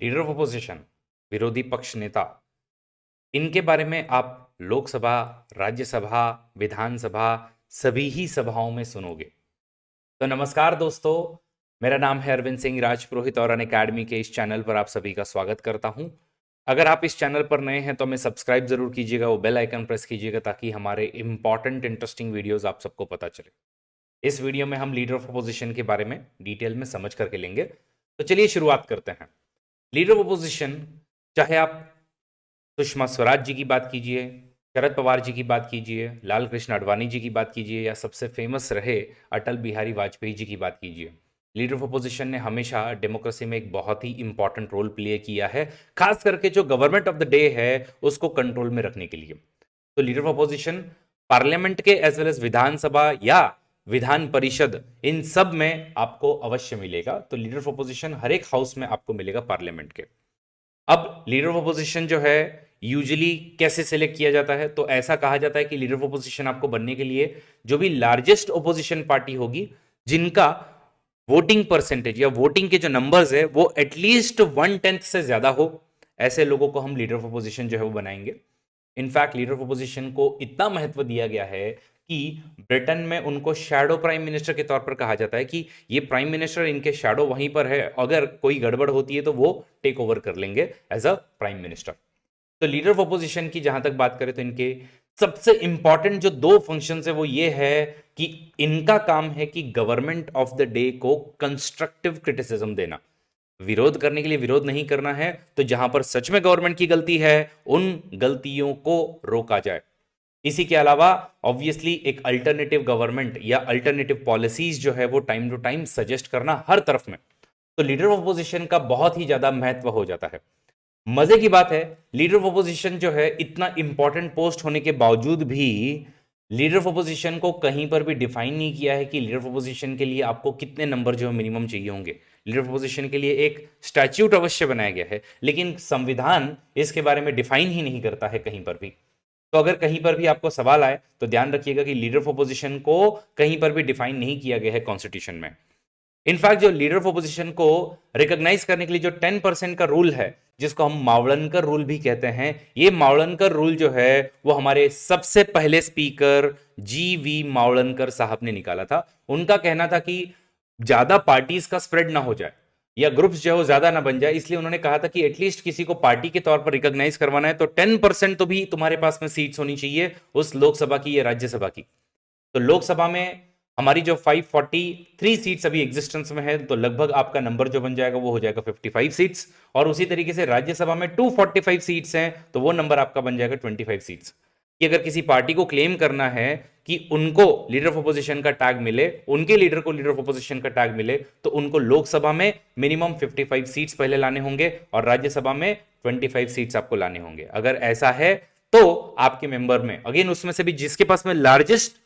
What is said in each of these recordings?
Leader of opposition, विरोधी पक्ष नेता, इनके बारे में आप लोकसभा, राज्यसभा, विधानसभा सभी ही सभाओं में सुनोगे। तो नमस्कार दोस्तों, मेरा नाम है अरविंद सिंह राजपुरोहित और अनअकैडमी के इस चैनल पर आप सभी का स्वागत करता हूं। अगर आप इस चैनल पर नए हैं तो हमें सब्सक्राइब जरूर कीजिएगा, वो बेल आइकन प्रेस कीजिएगा ताकि हमारे इंपॉर्टेंट इंटरेस्टिंग वीडियोस आप सबको पता चले। इस वीडियो में हम लीडर ऑफ अपोजिशन के बारे में डिटेल में समझ करके लेंगे। तो चलिए शुरुआत करते हैं। लीडर ऑफ अपोजिशन, चाहे आप सुषमा स्वराज जी की बात कीजिए, शरद पवार जी की बात कीजिए, लाल कृष्ण आडवाणी जी की बात कीजिए या सबसे फेमस रहे अटल बिहारी वाजपेयी जी की बात कीजिए, लीडर ऑफ अपोजिशन ने हमेशा डेमोक्रेसी में एक बहुत ही इंपॉर्टेंट रोल प्ले किया है, खास करके जो गवर्नमेंट ऑफ द डे है उसको कंट्रोल में रखने के लिए। तो लीडर ऑफ अपोजिशन पार्लियामेंट के एज वेल एज विधानसभा या विधान परिषद, इन सब में आपको अवश्य मिलेगा। तो लीडर ऑफ अपोजिशन हर एक हाउस में आपको मिलेगा पार्लियामेंट के। अब लीडर ऑफ अपोजिशन जो है यूजुअली कैसे सिलेक्ट किया जाता है, तो ऐसा कहा जाता है कि लीडर ऑफ अपोजिशन आपको बनने के लिए जो भी लार्जेस्ट अपोजिशन पार्टी होगी, जिनका वोटिंग परसेंटेज या वोटिंग के जो नंबर्स है वो एटलीस्ट 1/10 से ज्यादा हो, ऐसे लोगों को हम लीडर ऑफ अपोजिशन जो है वो बनाएंगे। इनफैक्ट लीडर ऑफ अपोजिशन को इतना महत्व दिया गया है कि ब्रिटेन में उनको शैडो प्राइम मिनिस्टर के तौर पर कहा जाता है कि ये प्राइम मिनिस्टर इनके शैडो वहीं पर है, अगर कोई गड़बड़ होती है तो वो टेक ओवर कर लेंगे एज अ प्राइम मिनिस्टर। तो लीडर ऑफ अपोजिशन की जहां तक बात करें तो इनके सबसे इंपॉर्टेंट जो दो फंक्शंस है वो ये है कि इनका काम है कि गवर्नमेंट ऑफ द डे को कंस्ट्रक्टिव क्रिटिसिज्म देना, विरोध करने के लिए विरोध नहीं करना है, तो जहां पर सच में गवर्नमेंट की गलती है उन गलतियों को रोका जाए। इसी के अलावा ऑब्वियसली एक अल्टरनेटिव गवर्नमेंट या अल्टरनेटिव पॉलिसीज जो है वो टाइम टू टाइम सजेस्ट करना हर तरफ में। तो लीडर ऑफ अपोजिशन का बहुत ही ज्यादा महत्व हो जाता है। मजे की बात है, लीडर ऑफ अपोजिशन जो है इतना इंपॉर्टेंट पोस्ट होने के बावजूद भी लीडर ऑफ अपोजिशन को कहीं पर भी डिफाइन नहीं किया है कि लीडर ऑफ अपोजिशन के लिए आपको कितने नंबर जो मिनिमम चाहिए होंगे। लीडर ऑफ अपोजिशन के लिए एक स्टैच्यूट अवश्य बनाया गया है, लेकिन संविधान इसके बारे में डिफाइन ही नहीं करता है कहीं पर भी। तो अगर कहीं पर भी आपको सवाल आए तो ध्यान रखिएगा कि लीडर ऑफ अपोजिशन को कहीं पर भी डिफाइन नहीं किया गया है कॉन्स्टिट्यूशन में। इनफैक्ट जो लीडर ऑफ अपोजिशन को रिकॉग्नाइज करने के लिए जो 10% का रूल है, जिसको हम मावलनकर रूल भी कहते हैं, ये मावलनकर रूल जो है वो हमारे सबसे पहले स्पीकर जी.वी. मावलनकर साहब ने निकाला था। उनका कहना था कि ज्यादा पार्टीज का स्प्रेड ना हो जाए या ग्रुप्स जो है वो ज्यादा ना बन जाए, इसलिए उन्होंने कहा था कि एटलीस्ट किसी को पार्टी के तौर पर रिकॉग्नाइज करवाना है तो 10% तो भी तुम्हारे पास में सीट्स होनी चाहिए, उस लोकसभा की या राज्यसभा की। तो लोकसभा में हमारी जो 543 सीट्स अभी एग्जिस्टेंस में है, तो लगभग आपका नंबर जो बन जाएगा वो हो जाएगा 55 सीट्स। और उसी तरीके से राज्यसभा में 245 सीट्स हैं, तो वो नंबर आपका बन जाएगा 25 सीट्स। कि अगर किसी पार्टी को क्लेम करना है कि उनको लीडर ऑफ अपोजिशन का टैग मिले, उनके लीडर को लीडर ऑफ अपोजिशन का टैग मिले, तो उनको लोकसभा में मिनिमम 55 सीट्स पहले लाने होंगे और राज्यसभा में 25 सीट्स आपको लाने होंगे। अगर ऐसा है तो आपके मेंबर में अगेन उसमें से भी जिसके पास में लार्जेस्ट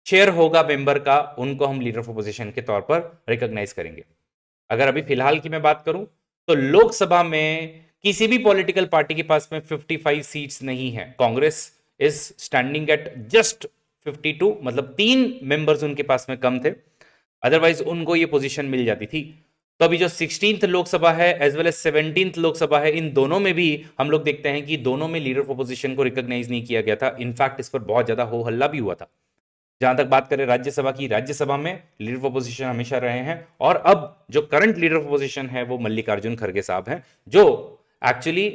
शेयर होगा मेंबर का, उनको हम लीडर ऑफ अपोजिशन के तौर पर रिकॉग्नाइज करेंगे। अगर अभी फिलहाल की मैं बात करूं तो लोकसभा में किसी भी पॉलिटिकल पार्टी के पास में 55 सीट्स नहीं है। Congress is standing at just 52, मतलब 3 मेंबर्स उनके पास में कम थे, अदरवाइज उनको ये पोजीशन मिल जाती थी। तो अभी जो 16th लोकसभा है as well as 17th Lok Sabha है, इन दोनों में भी हम लोग देखते हैं कि दोनों में लीडर ऑफ अपोजिशन को रिकॉग्नाइज नहीं किया गया था। इनफैक्ट इस पर बहुत ज्यादा हो हल्ला भी हुआ था। जहां तक बात करें राज्यसभा की, राज्यसभा में लीडर ऑफ अपोजिशन हमेशा रहे हैं और अब जो करंट लीडर ऑफ अपोजिशन है वो मल्लिकार्जुन खड़गे साहब हैं, जो actually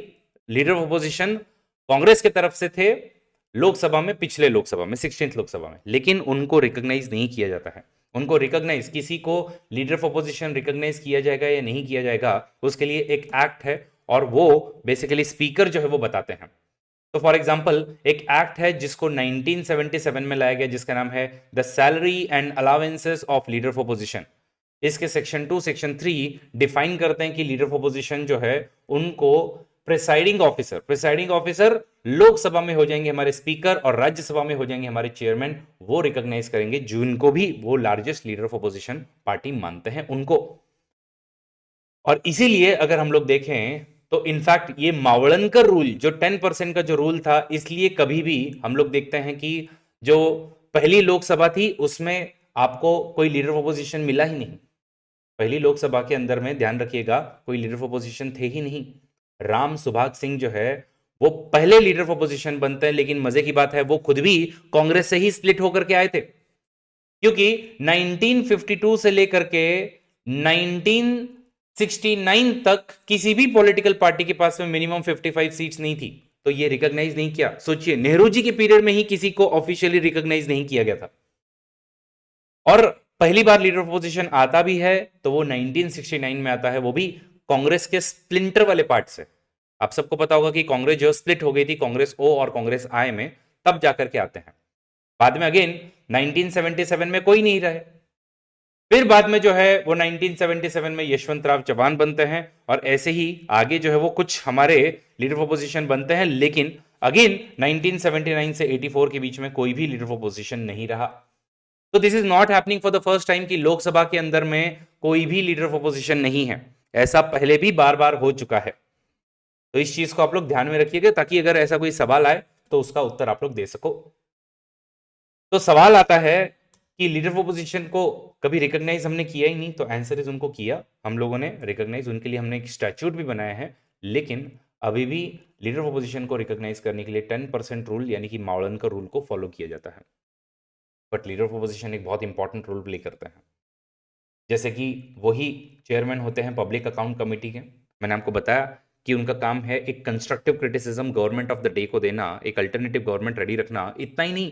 leader of opposition Congress के तरफ से थे लोकसभा में, पिछले लोकसभा में 16th लोकसभा में, लेकिन उनको रिकॉग्नाइज नहीं किया जाता है। उनको रिकॉग्नाइज, किसी को लीडर ऑफ अपोजिशन रिकॉग्नाइज किया जाएगा या नहीं किया जाएगा, उसके लिए एक एक्ट है और वो बेसिकली स्पीकर जो है वो बताते हैं। तो फॉर एग्जाम्पल एक एक्ट है जिसको 1977 में लाया गया, जिसका नाम है the salary and allowances of leader of opposition. इसके सेक्शन 2 सेक्शन 3 डिफाइन करते हैं कि लीडर ऑफ अपोजिशन जो है उनको प्रिसाइडिंग ऑफिसर लोकसभा में हो जाएंगे हमारे स्पीकर और राज्यसभा में हो जाएंगे हमारे चेयरमैन, वो रिकॉग्नाइज करेंगे जिनको भी वो largest leader of opposition party मानते हैं उनको। और इसीलिए अगर हम लोग देखें तो इनफैक्ट ये मावलनकर रूल जो 10% का जो रूल था, इसलिए कभी भी हम लोग देखते हैं कि जो पहली लोकसभा थी उसमें आपको कोई लीडर ऑफ अपोजिशन मिला ही नहीं। पहली लोकसभा के अंदर में ध्यान रखिएगा कोई लीडर ऑफ अपोजिशन थे ही नहीं। राम सुभाग सिंह जो है वो पहले लीडर ऑफ अपोजिशन बनते हैं, लेकिन मजे की बात है वो खुद भी कांग्रेस से ही स्प्लिट होकर के आए थे, क्योंकि 1952 से लेकर के 1969 तक किसी भी पॉलिटिकल पार्टी के पास में मिनिमम 55 सीट्स नहीं थी, तो ये रिकॉग्नाइज नहीं किया। सोचिए, नेहरू जी के पीरियड में ही किसी को ऑफिशियली रिकॉग्नाइज नहीं किया गया था, और पहली बार लीडर ऑफ अपोजिशन आता भी है तो वो 1969 में आता है, वो भी कांग्रेस के स्प्लिंटर वाले पार्ट से। आप सबको पता होगा कि कांग्रेस जो स्प्लिट हो गई थी, कांग्रेस ओ और कांग्रेस आई में, तब जाकर के आते हैं। बाद में अगेन 1977 में कोई नहीं रहे, फिर बाद में जो है वो 1977 में यशवंत राव चौहान बनते हैं, और ऐसे ही आगे जो है वो कुछ हमारे लीडर ऑफ अपोजिशन बनते हैं, लेकिन अगेन 1979 से 84 के बीच में कोई भी लीडर ऑफ अपोजिशन नहीं रहा। तो दिस is not happening for the first time कि लोकसभा के अंदर में कोई भी लीडर ऑफ अपोजिशन नहीं है, ऐसा पहले भी बार बार हो चुका है। तो इस चीज को आप लोग ध्यान में रखिएगा, ताकि अगर ऐसा कोई सवाल आए तो उसका उत्तर आप लोग दे सको। तो सवाल आता है कि लीडर ऑफ अपोजिशन को कभी रिकॉग्नाइज हमने किया ही नहीं, तो आंसर इज उनको किया हम लोगों ने रिकॉग्नाइज, उनके लिए हमने एक स्टैट्यूट भी बनाया है। लेकिन अभी भी लीडर ऑफ अपोजिशन को रिकॉग्नाइज करने के लिए 10% रूल यानी कि मावलन का रूल को फॉलो किया जाता है। बट लीडर ऑफ अपोजिशन एक बहुत इंपॉर्टेंट रोल प्ले करते हैं, जैसे कि वही चेयरमैन होते हैं पब्लिक अकाउंट कमेटी के। मैंने आपको बताया कि उनका काम है एक constructive criticism government of the day को देना, एक अल्टरनेटिव गवर्नमेंट रेडी रखना। इतना ही नहीं,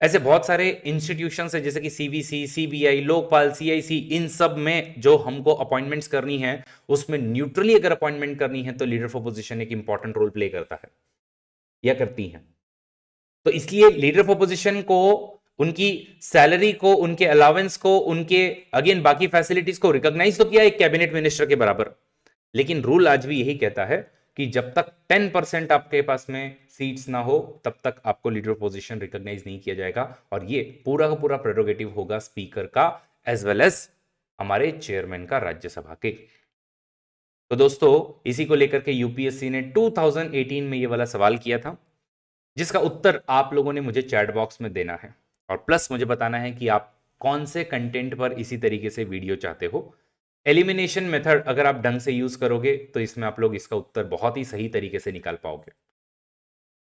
ऐसे बहुत सारे इंस्टीट्यूशंस है जैसे कि सीवीसी, सीबीआई, लोकपाल, सीआईसी, इन सब में जो हमको अपॉइंटमेंट्स करनी है, उसमें न्यूट्रली अगर अपॉइंटमेंट करनी है तो लीडर ऑफ अपोजिशन एक इंपॉर्टेंट रोल प्ले करता है या करती है। तो इसलिए लीडर ऑफ अपोजिशन को उनकी सैलरी को, उनके अलावेंस को, उनके अगेन बाकी फैसिलिटीज को रिकॉग्नाइज तो किया एक कैबिनेट मिनिस्टर के बराबर, लेकिन रूल आज भी यही कहता है कि जब तक 10% आपके पास में सीट्स ना हो तब तक आपको लीडर ऑफ पोजीशन रिकॉग्नाइज नहीं किया जाएगा, और ये पूरा का पूरा प्रेरोगेटिव होगा स्पीकर का एज वेल एज हमारे चेयरमैन का राज्यसभा के। तो दोस्तों, इसी को लेकर के यूपीएससी ने 2018 में ये वाला सवाल किया था, जिसका उत्तर आप लोगों ने मुझे चैट बॉक्स में देना है, और प्लस मुझे बताना है कि आप कौन से कंटेंट पर इसी तरीके से वीडियो चाहते हो। एलिमिनेशन मेथड अगर आप ढंग से यूज करोगे तो इसमें आप लोग इसका उत्तर बहुत ही सही तरीके से निकाल पाओगे।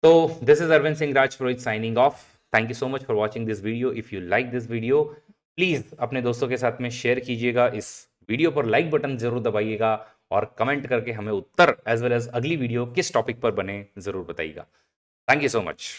तो दिस इज Arvind Singh Rajpurohit signing off. Thank you so much for watching this video. If you like this video, please अपने दोस्तों के साथ में शेयर कीजिएगा, इस वीडियो पर लाइक बटन जरूर दबाइएगा, और कमेंट करके हमें उत्तर एज वेल एज अगली वीडियो किस टॉपिक पर बने जरूर बताइएगा। Thank you so much.